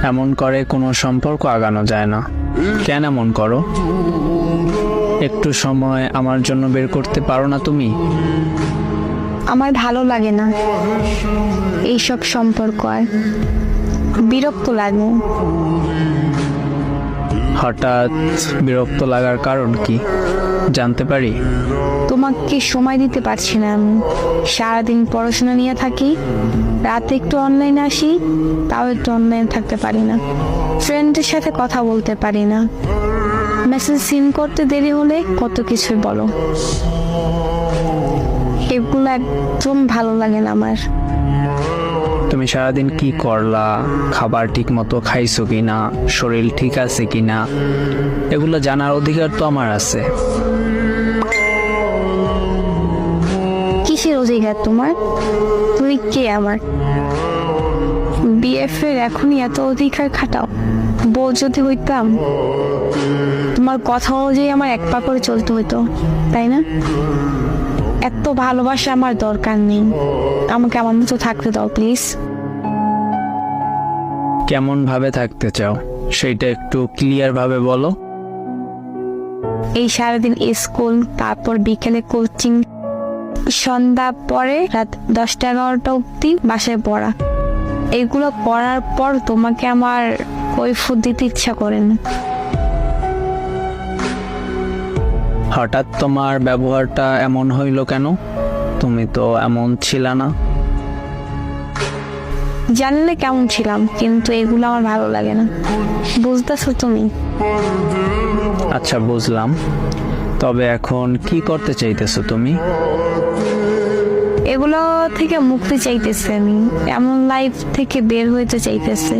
এমন করে কোনো সম্পর্ক আগানো যায় না। কেন এমন করো? একটু সময় আমার জন্য বের করতে পারো না তুমি? আমার ভালো লাগে না এইসব সম্পর্ক, আর বিরক্ত লাগে। হঠাৎ বিরক্ত লাগার কারণ কি জানতে পারি? তোমাকে সময় দিতে পারছি না আমি। সারাদিন পড়াশোনা নিয়ে থাকি, রাতে একটু অনলাইনে আসি, তাও একটু অনলাইনে থাকতে পারি না। ফ্রেন্ডের সাথে কথা বলতে পারি না। মেসেজ সিন করতে দেরি হলে কত কিছুই বলো। এগুলো একদম ভালো লাগে না আমার। তুমি সারাদিন কি করলা, খাবার ঠিক মতো খাইছো কিনা, শরীর ঠিক আছে কিনা, এগুলো জানার অধিকার তো আমার আছে। কিসের অধিকার তোমার? তুমি কে আমার? বিএফ এর এখনই এত অধিকার খাটাও? বউ যদি হইতাম তোমার কথা অনুযায়ী আমার এক পা করে চলতে হইতো, তাই না? এত ভালোবাসা আমার দরকার নেই। আমাকে আমার মতো থাকতে দাও প্লিজ। কেমন ভাবে থাকতে চাও সেটা একটু ক্লিয়ার ভাবে বলো। এই সারাদিন স্কুল, তারপর বিকেলে কোচিং, সন্ধ্যা পরে রাত 10টা-11টা অব্দি বাসায় পড়া, এগুলো করার পর তোমাকে আমার কৈফিয়ত দিতে ইচ্ছা করে না। হঠাৎ তোমার ব্যবহারটা এমন হইল কেন? তুমি তো এমন ছিলা না। জানলে কেমন ছিলাম, কিন্তু এগুলো আমার ভালো লাগে না। বুঝতেছো তুমি? আচ্ছা বুঝলাম, তবে এখন কি করতে চাইতেছো তুমি? এগুলো থেকে মুক্তি চাইতেছে আমি। এমন লাইফ থেকে বের হইতে চাইতেছে।